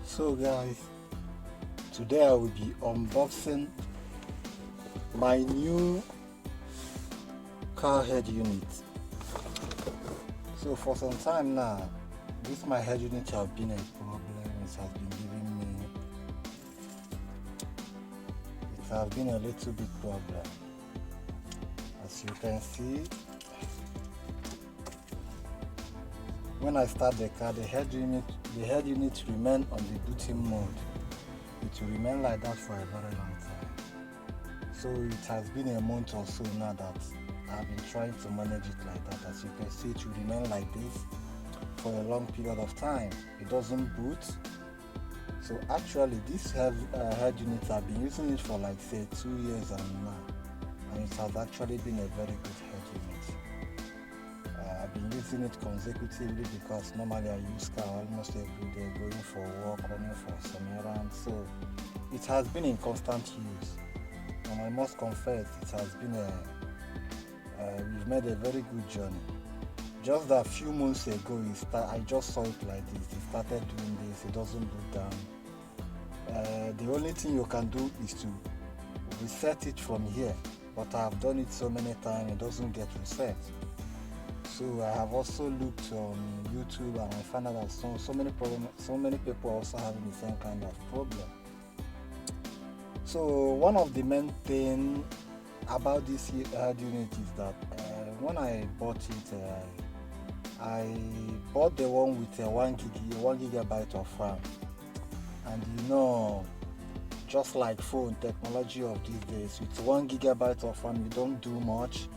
So guys, today I will be unboxing my new car head unit. So for some time now, this my head unit has been a problem. It has been a little bit problem. As you can see, when I start the car, the head unit remain on the booting mode. It will remain like that for a very long time. So it has been a month or so now that I've been trying to manage it like that. As you can see, it will remain like this for a long period of time. It doesn't boot. So actually this head unit, I've been using it for like say 2 years and it has actually been a very good head unit. I've been using it consecutively because normally I use car almost every day, going for work, running for some errands. So it has been in constant use, and I must confess it has been we've made a very good journey. Just a few months ago, I just saw it like this. It started doing this. It doesn't boot down. The only thing you can do is to reset it from here, but I have done it so many times it doesn't get reset. So I have also looked on YouTube and I found out that so many people are also having the same kind of problem. So one of the main things about this head unit is that when I bought it, I bought the one with a 1 gigabyte of RAM, and just like phone technology of these days, with 1 gigabyte of RAM you don't do much.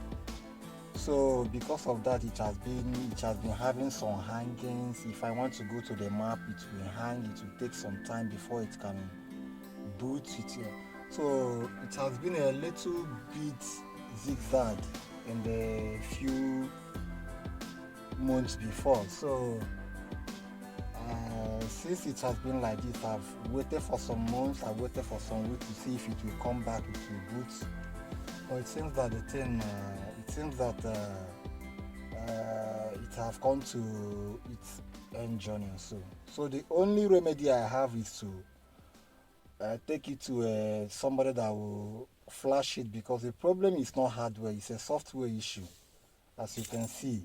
So because of that, it has been having some hangings. If I want to go to the map, it will hang. It will take some time before it can boot it. So it has been a little bit zigzag in the few months before. So since it has been like this, I've waited for some months. I waited for some weeks to see if it will come back, it will boot. But it seems that it has come to its end journey. So the only remedy I have is to take it to somebody that will flash it, because the problem is not hardware, it's a software issue. As you can see,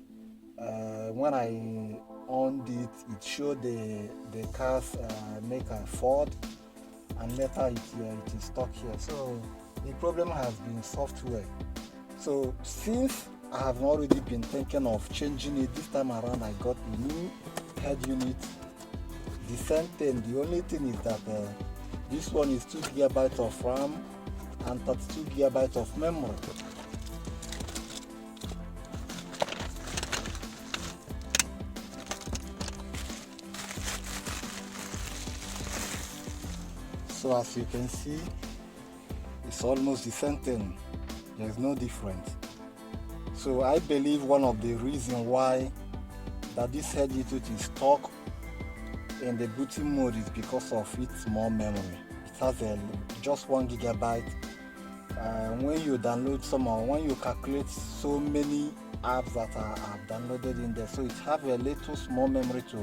when I on it showed the car's maker Ford, and later it is stuck here. So the problem has been software. So since I have already been thinking of changing it, this time around I got a new head unit. The same thing, the only thing is that this one is 2 gigabytes of RAM and 32 gigabytes of memory. So as you can see, it's almost the same thing. There's no difference. So I believe one of the reasons why that this head unit is stuck in the booting mode is because of its small memory. It has just 1 gigabyte. When you download when you calculate so many apps that are downloaded in there, so it has a little small memory to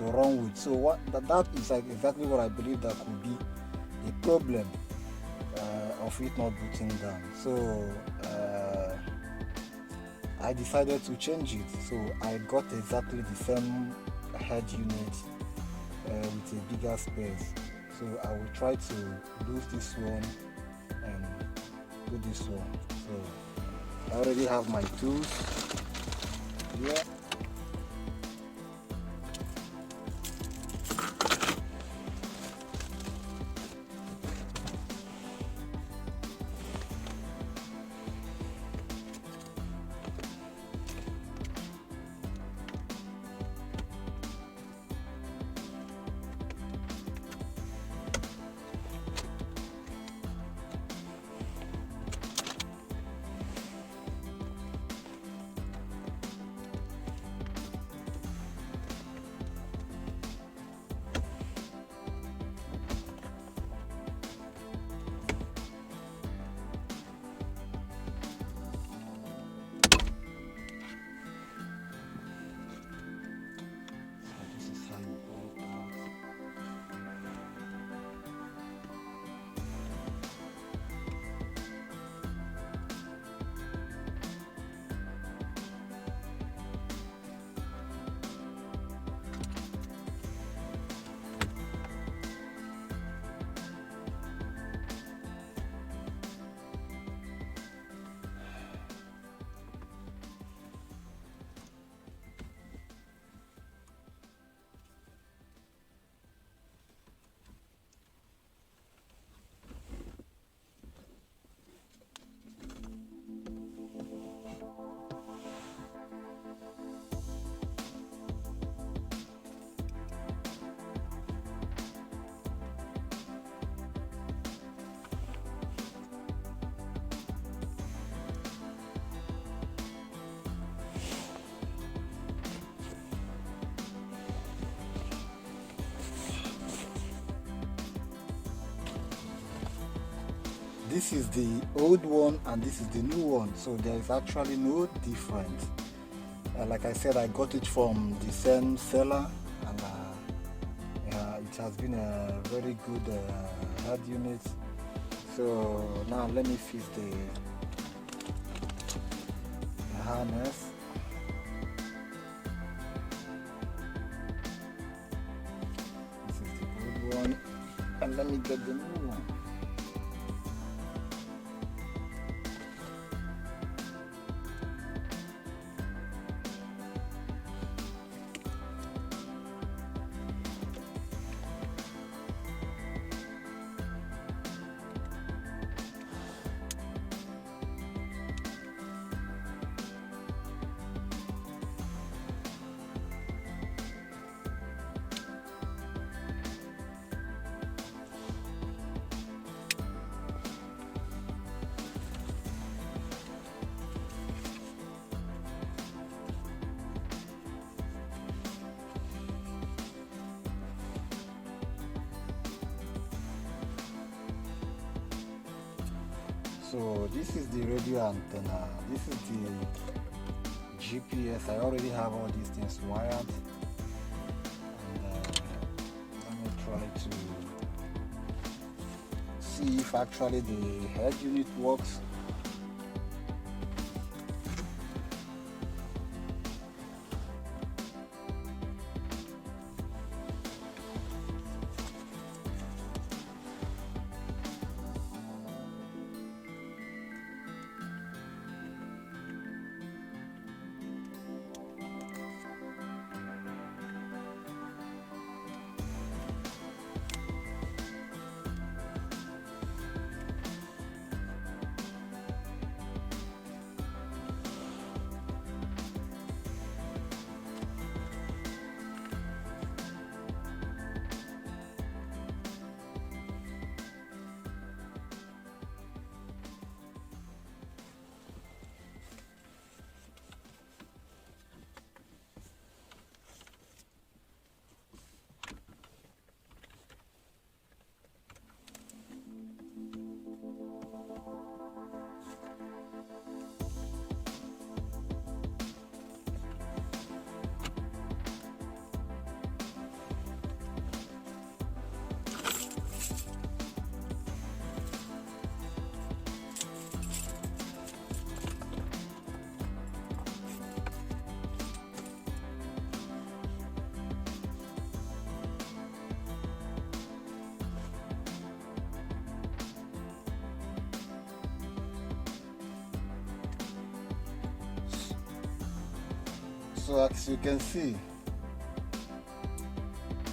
run with. So that is exactly what I believe that could be the problem of it not booting down. So I decided to change it. So I got exactly the same head unit with a bigger space. So I will try to lose this one and do this one. So I already have my tools here. this is the old one and this is the new one, so there is actually no difference. Like I said, I got it from the same seller, and it has been a very good head unit. So now let me fix the harness. This is the old one, and let me get the new one. So this is the radio antenna, this is the GPS. I already have all these things wired, and let me try to see if actually the head unit works. So as you can see,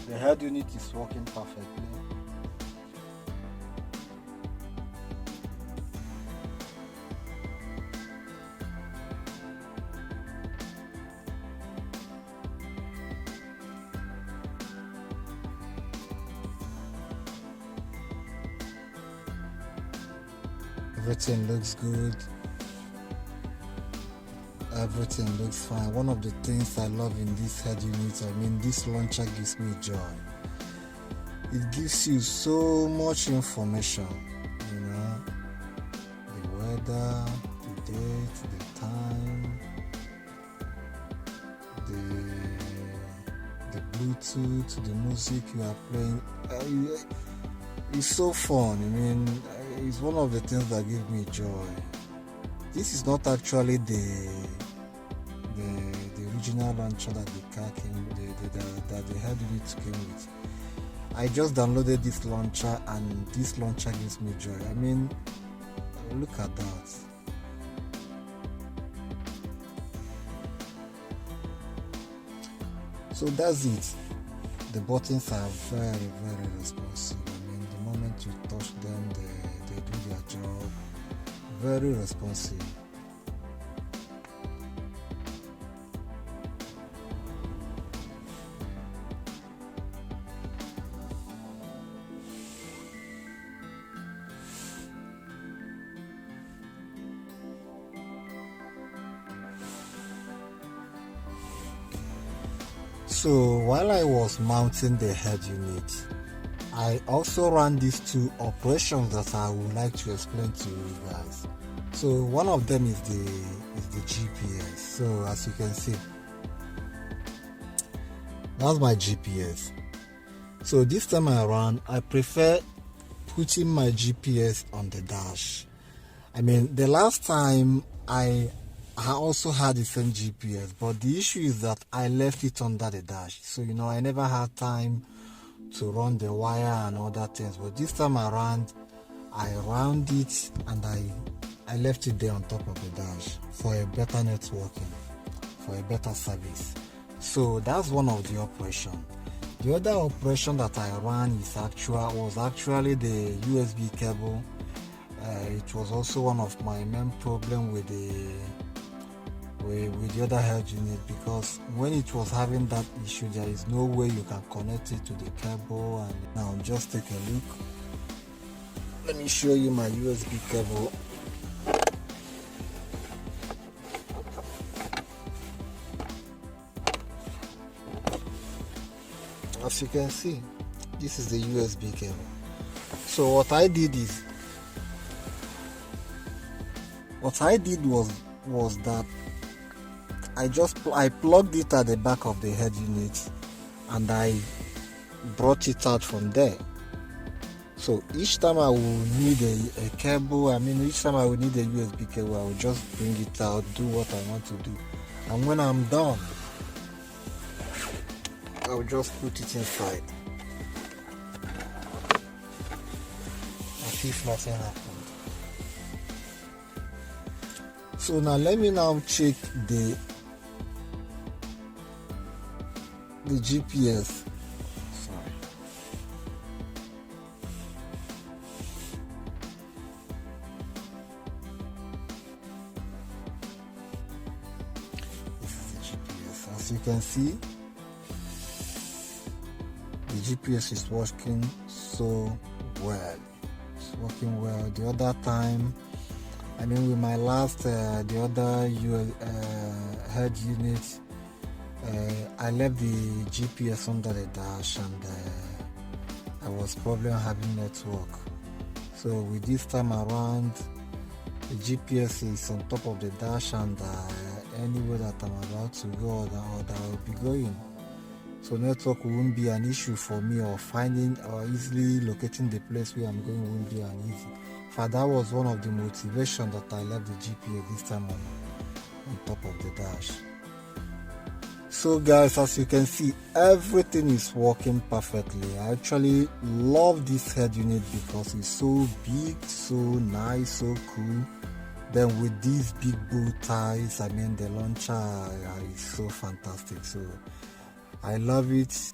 the head unit is working perfectly. Everything looks good. Everything looks fine. One of the things I love in this head unit, this launcher gives me joy. It gives you so much information, the weather, the date, the time, the Bluetooth, the music you are playing. It's so fun. It's one of the things that give me joy. This is not actually the original launcher that the car came, that the head unit came with. I just downloaded this launcher, and this launcher gives me joy. Look at that. So that's it. The buttons are very, very responsive. The moment you touch them, they do their job. Very responsive. So while I was mounting the head unit, I also ran these two operations that I would like to explain to you guys. So one of them is the GPS. So as you can see, that's my GPS. So this time around, I prefer putting my GPS on the dash. I mean, the last time I also had the same GPS, but the issue is that I left it under the dash. So I never had time to run the wire and other things. But this time around, I round it and I left it there on top of the dash for a better networking, for a better service. So that's one of the operations. The other operation that I ran was actually the USB cable. It was also one of my main problem with the other head unit, because when it was having that issue, there is no way you can connect it to the cable. And now just take a look. Let me show you my USB cable. As you can see, this is the USB cable. So what I did was that I plugged it at the back of the head unit and I brought it out from there. So each time I will need a cable, each time I will need a USB cable, I will just bring it out, do what I want to do, and when I'm done, I will just put it inside as if nothing happened. So now let me check the GPS. Sorry. This is the GPS. As you can see, the GPS is working so well. It's working well. The other time, with my last, the other head unit, I left the GPS under the dash and I was probably having network. So with this time around, the GPS is on top of the dash, and anywhere that I'm about to go or that I will be going. So network won't be an issue for me, or finding or easily locating the place where I'm going won't be an easy. In fact, that was one of the motivation that I left the GPS this time on top of the dash. So guys, as you can see, everything is working perfectly. I actually love this head unit because it's so big, so nice, so cool. Then with these big bow ties, the launcher is so fantastic. So I love it.